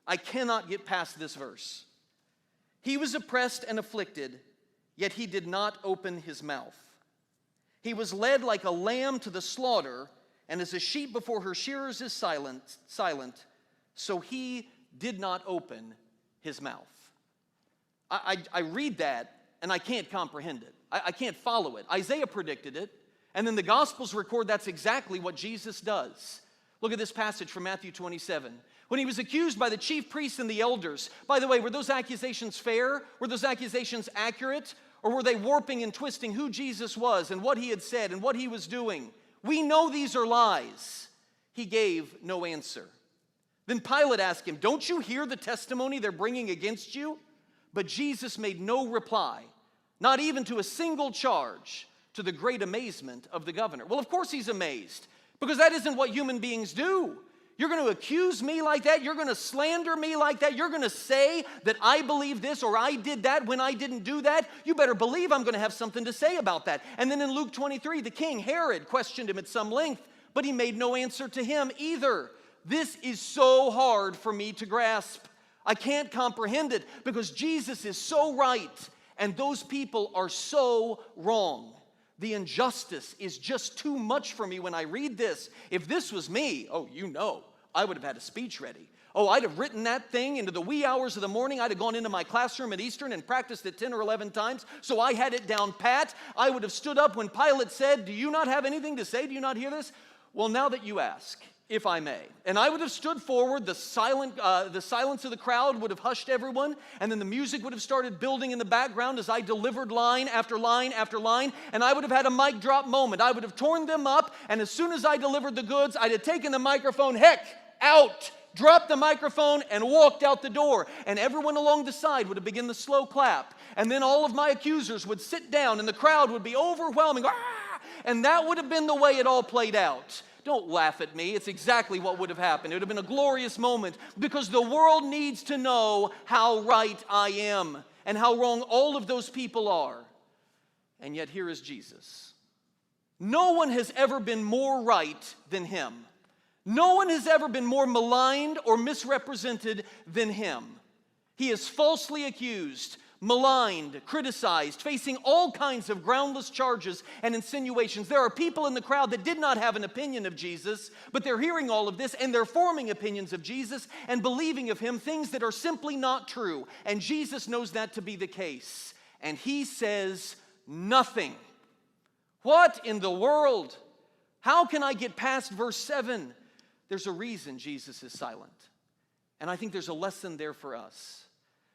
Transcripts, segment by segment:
I cannot get past this verse. He was oppressed and afflicted, yet he did not open his mouth. He was led like a lamb to the slaughter, and as a sheep before her shearers is silent, so he did not open his mouth. I read that, and I can't comprehend it. I can't follow it. Isaiah predicted it, and then the Gospels record that's exactly what Jesus does. Look at this passage from Matthew 27. When he was accused by the chief priests and the elders, by the way, were those accusations fair? Were those accusations accurate? Or were they warping and twisting who Jesus was and what he had said and what he was doing? We know these are lies. He gave no answer. Then Pilate asked him, "Don't you hear the testimony they're bringing against you?" But Jesus made no reply, not even to a single charge, to the great amazement of the governor. Well, of course he's amazed, because that isn't what human beings do. You're going to accuse me like that? You're going to slander me like that? You're going to say that I believe this or I did that when I didn't do that? You better believe I'm going to have something to say about that. And then in Luke 23, the king, Herod, questioned him at some length, but he made no answer to him either. This is so hard for me to grasp. I can't comprehend it because Jesus is so right and those people are so wrong. The injustice is just too much for me when I read this. If this was me, I would have had a speech ready. I'd have written that thing into the wee hours of the morning. I'd have gone into my classroom at Eastern and practiced it 10 or 11 times, so I had it down pat. I would have stood up when Pilate said, "Do you not have anything to say? Do you not hear this?" Well, now that you ask, if I may. And I would have stood forward, the silence of the crowd would have hushed everyone, and then the music would have started building in the background as I delivered line after line after line, and I would have had a mic drop moment. I would have torn them up, and as soon as I delivered the goods, I'd have taken the microphone, heck, out, dropped the microphone, and walked out the door. And everyone along the side would have begun the slow clap, and then all of my accusers would sit down, and the crowd would be overwhelming, and that would have been the way it all played out. Don't laugh at me. It's exactly what would have happened. It would have been a glorious moment because the world needs to know how right I am and how wrong all of those people are. And yet here is Jesus. No one has ever been more right than him. No one has ever been more maligned or misrepresented than him. He is falsely accused, maligned, criticized, facing all kinds of groundless charges and insinuations. There are people in the crowd that did not have an opinion of Jesus, but they're hearing all of this and they're forming opinions of Jesus and believing of him things that are simply not true. And Jesus knows that to be the case. And he says nothing. What in the world? How can I get past verse 7? There's a reason Jesus is silent. And I think there's a lesson there for us.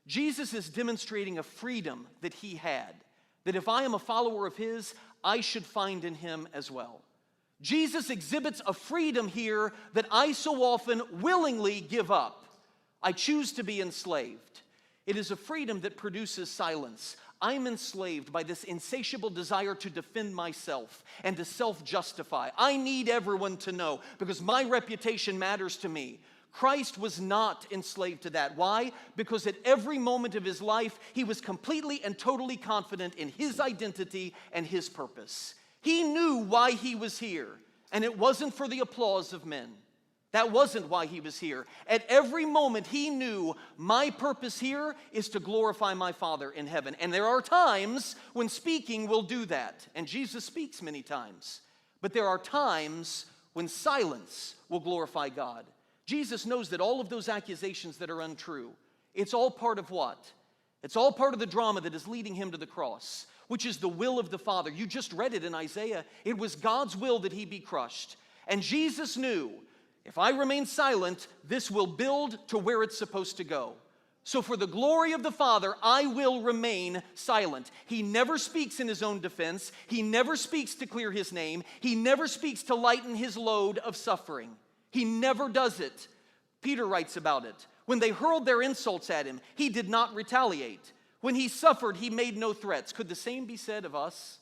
Jesus is demonstrating a freedom that he had, that if I am a follower of his, I should find in him as well. Jesus exhibits a freedom here that I so often willingly give up. I choose to be enslaved. It is a freedom that produces silence. I'm enslaved by this insatiable desire to defend myself and to self-justify. I need everyone to know because my reputation matters to me. Christ was not enslaved to that. Why? Because at every moment of his life, he was completely and totally confident in his identity and his purpose. He knew why he was here, and it wasn't for the applause of men. That wasn't why he was here. At every moment, he knew my purpose here is to glorify my Father in heaven. And there are times when speaking will do that, and Jesus speaks many times. But there are times when silence will glorify God. Jesus knows that all of those accusations that are untrue, it's all part of what? It's all part of the drama that is leading him to the cross, which is the will of the Father. You just read it in Isaiah. It was God's will that he be crushed. And Jesus knew, if I remain silent, this will build to where it's supposed to go. So for the glory of the Father, I will remain silent. He never speaks in his own defense. He never speaks to clear his name. He never speaks to lighten his load of suffering. He never does it. Peter writes about it. When they hurled their insults at him, he did not retaliate. When he suffered, he made no threats. Could the same be said of us?